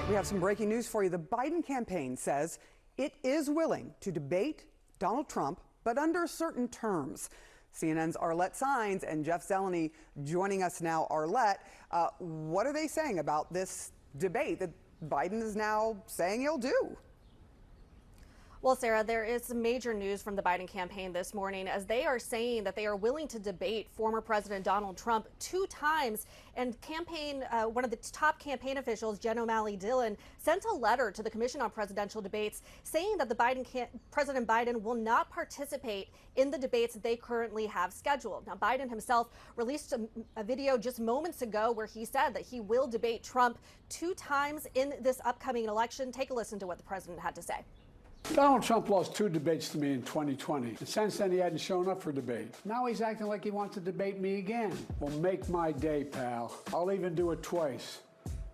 right, we have some breaking news for you. The Biden campaign says it is willing to debate Donald Trump, but under certain terms. CNN's Arlette Saenz and Jeff Zeleny joining us now. Arlette, what are they saying about this debate that Biden is now saying he'll do? Well, Sarah, there is some major news from the Biden campaign this morning as they are saying that they are willing to debate former President Donald Trump 2 times. And one of the top campaign officials, Jen O'Malley Dillon, sent a letter to the Commission on Presidential Debates saying that President Biden will not participate in the debates that they currently have scheduled. Now, Biden himself released a video just moments ago where he said that he will debate Trump 2 times in this upcoming election. Take a listen to what the president had to say. Donald Trump lost 2 debates to me in 2020. And since then, he hadn't shown up for debate. Now he's acting like he wants to debate me again. Well, make my day, pal. I'll even do it twice.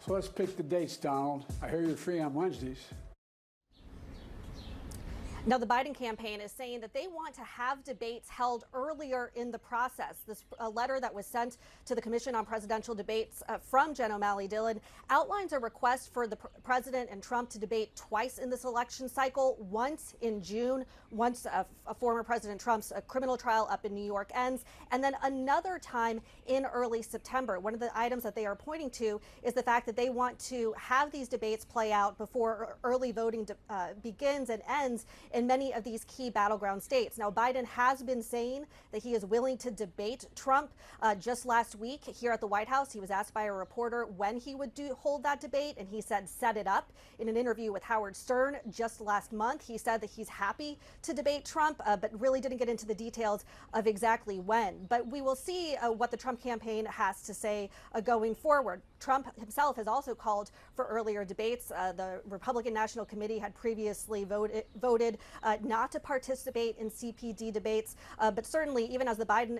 So let's pick the dates, Donald. I hear you're free on Wednesdays. Now, the Biden campaign is saying that they want to have debates held earlier in the process. This letter that was sent to the Commission on Presidential Debates from Jen O'Malley Dillon outlines a request for the president and Trump to debate twice in this election cycle, once in June, once a former President Trump's criminal trial up in New York ends, and then another time in early September. One of the items that they are pointing to is the fact that they want to have these debates play out before early voting begins and ends in many of these key battleground states. Now, Biden has been saying that he is willing to debate Trump. Just last week here at the White House, he was asked by a reporter when he would hold that debate, and he said, set it up. In an interview with Howard Stern just last month, he said that he's happy to debate Trump, but really didn't get into the details of exactly when. But we will see what the Trump campaign has to say going forward. Trump himself has also called for earlier debates. The Republican National Committee had previously voted not to participate in CPD debates, but certainly even as the Biden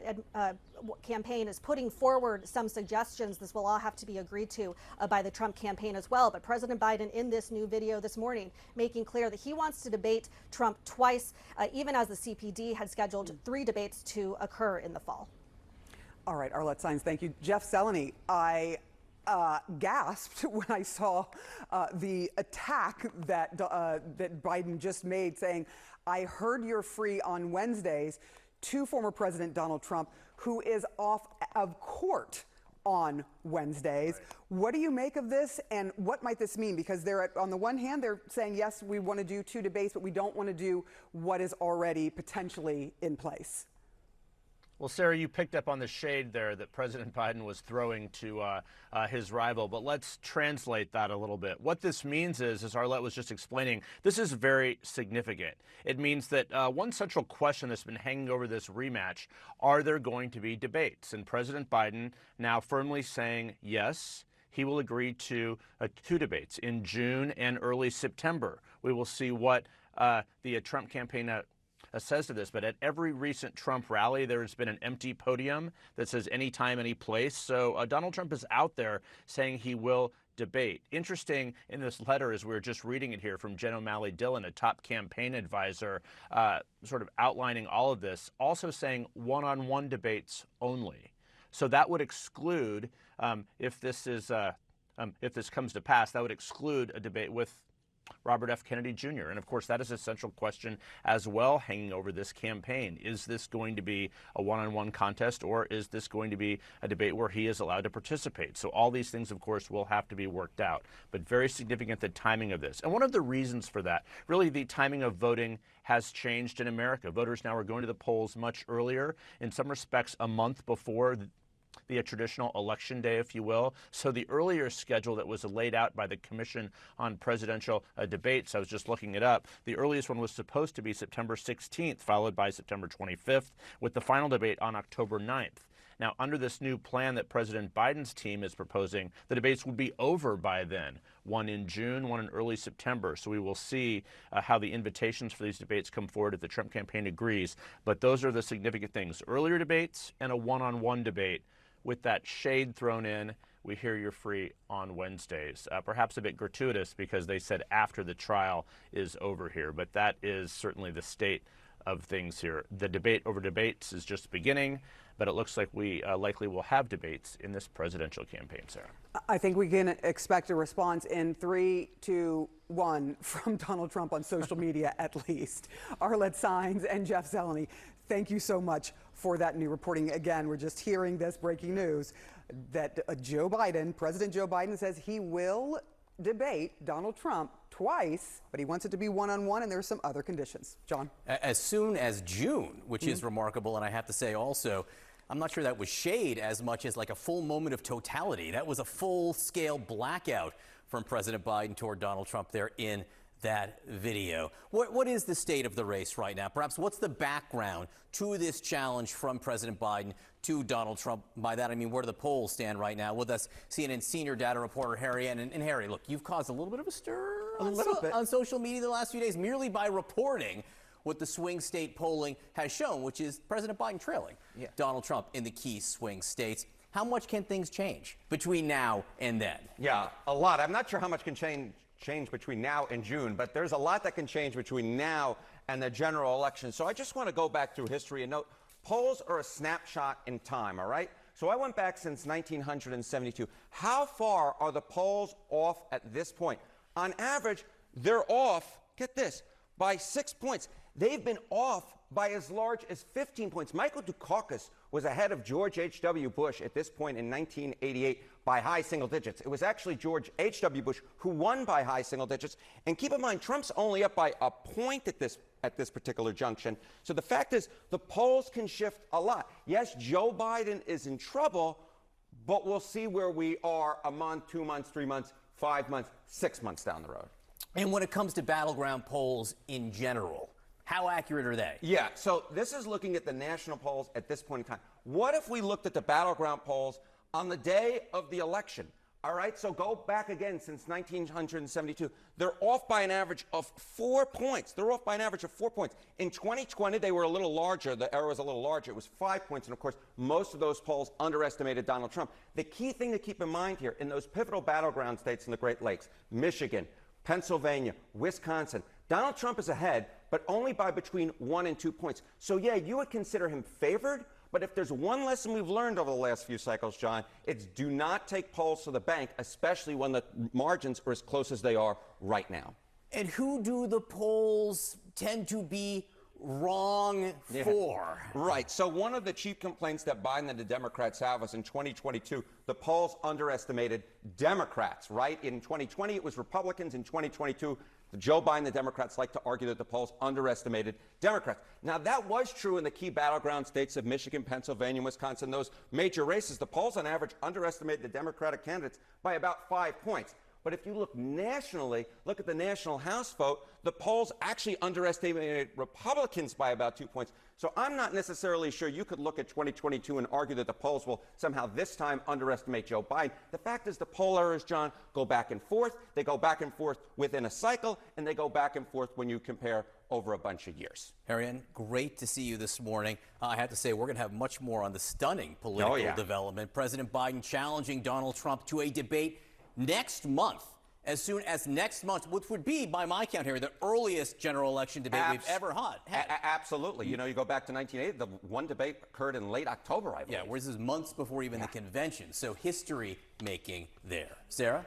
campaign is putting forward some suggestions, this will all have to be agreed to by the Trump campaign as well. But President Biden in this new video this morning making clear that he wants to debate Trump twice, even as the CPD had scheduled 3 debates to occur in the fall. All right, Arlette Saenz, thank you. Jeff Zeleny, I gasped when I saw the attack that Biden just made, saying, I heard you're free on Wednesdays, to former President Donald Trump, who is off of court on Wednesdays. Right. What do you make of this, and what might this mean? Because on the one hand, they're saying, yes, we want to do 2 debates, but we don't want to do what is already potentially in place. Well, Sarah, you picked up on the shade there that President Biden was throwing to his rival, but let's translate that a little bit. What this means is, as Arlette was just explaining, this is very significant. It means that one central question that's been hanging over this rematch, are there going to be debates? And President Biden now firmly saying, yes, he will agree to 2 debates in June and early September. We will see what the Trump campaign says to this, but at every recent Trump rally, there's been an empty podium that says anytime, any place. So Donald Trump is out there saying he will debate. Interesting in this letter, as we were just reading it here from Jen O'Malley Dillon, a top campaign advisor, sort of outlining all of this, also saying one-on-one debates only. So that would exclude, if this comes to pass, that would exclude a debate with Robert F. Kennedy Jr. And of course, that is a central question as well hanging over this campaign. Is this going to be a one-on-one contest, or is this going to be a debate where he is allowed to participate? So all these things, of course, will have to be worked out. But very significant, the timing of this. And one of the reasons for that, really the timing of voting has changed in America. Voters now are going to the polls much earlier, in some respects a month before the traditional election day, if you will. So the earlier schedule that was laid out by the Commission on Presidential Debates, I was just looking it up, the earliest one was supposed to be September 16th, followed by September 25th, with the final debate on October 9th. Now, under this new plan that President Biden's team is proposing, the debates would be over by then, one in June, one in early September. So we will see how the invitations for these debates come forward if the Trump campaign agrees. But those are the significant things: earlier debates and a one-on-one debate. With that shade thrown in, we hear you're free on Wednesdays. Perhaps a bit gratuitous because they said after the trial is over here, but that is certainly the state of things here. The debate over debates is just beginning, but it looks like we likely will have debates in this presidential campaign, Sarah. I think we can expect a response in 3, 2, 1 from Donald Trump on social media at least. Arlette Saenz and Jeff Zeleny, thank you so much for that new reporting. Again, we're just hearing this breaking news that President Joe Biden says he will debate Donald Trump twice, but he wants it to be one-on-one, and there are some other conditions. John? As soon as June, which is remarkable, and I have to say also, I'm not sure that was shade as much as like a full moment of totality. That was a full-scale blackout from President Biden toward Donald Trump there in that video. What is the state of the race right now? Perhaps what's the background to this challenge from President Biden to Donald Trump? By that, I mean, where do the polls stand right now? With us, CNN senior data reporter Harry Ann. And Harry, look, you've caused a little bit of a stir on social media the last few days merely by reporting what the swing state polling has shown, which is President Biden trailing Donald Trump in the key swing states. How much can things change between now and then? Yeah, a lot. I'm not sure how much can change between now and June, but there's a lot that can change between now and the general election. So I just want to go back through history and note polls are a snapshot in time, all right? So I went back since 1972. How far are the polls off at this point? On average, they're off, get this, by 6 points. They've been off by as large as 15 points. Michael Dukakis was ahead of George H.W. Bush at this point in 1988 by high single digits. It was actually George H.W. Bush who won by high single digits. And keep in mind, Trump's only up by a point at this particular junction. So the fact is, the polls can shift a lot. Yes, Joe Biden is in trouble, but we'll see where we are a month, 2 months, 3 months, 5 months, 6 months down the road. And when it comes to battleground polls in general, how accurate are they? Yeah, so this is looking at the national polls at this point in time. What if we looked at the battleground polls on the day of the election? All right, so go back again since 1972. They're off by an average of 4 points. They're off by an average of 4 points. In 2020, they were a little larger. The error was a little larger. It was 5 points. And of course, most of those polls underestimated Donald Trump. The key thing to keep in mind here, in those pivotal battleground states in the Great Lakes, Michigan, Pennsylvania, Wisconsin, Donald Trump is ahead, but only by between 1 and 2 points. So yeah, you would consider him favored, but if there's one lesson we've learned over the last few cycles, John, it's do not take polls to the bank, especially when the margins are as close as they are right now. And who do the polls tend to be wrong for? Right. So one of the chief complaints that Biden and the Democrats have was in 2022, the polls underestimated Democrats, right? In 2020, it was Republicans. In 2022, Joe Biden, the Democrats like to argue that the polls underestimated Democrats. Now, that was true in the key battleground states of Michigan, Pennsylvania, Wisconsin, those major races. The polls on average underestimated the Democratic candidates by about 5 points. But if you look nationally, look at the national House vote, the polls actually underestimated Republicans by about 2 points. So I'm not necessarily sure you could look at 2022 and argue that the polls will somehow this time underestimate Joe Biden. The fact is the poll errors, John, go back and forth. They go back and forth within a cycle, and they go back and forth when you compare over a bunch of years. Harry Ann, great to see you this morning. I have to say, we're going to have much more on the stunning political development. President Biden challenging Donald Trump to a debate next month, as soon as next month, which would be, by my count here, the earliest general election debate we've ever had. Absolutely. You know, you go back to 1980, the one debate occurred in late October, I believe. Yeah, whereas this is months before even the convention. So history making there. Sarah?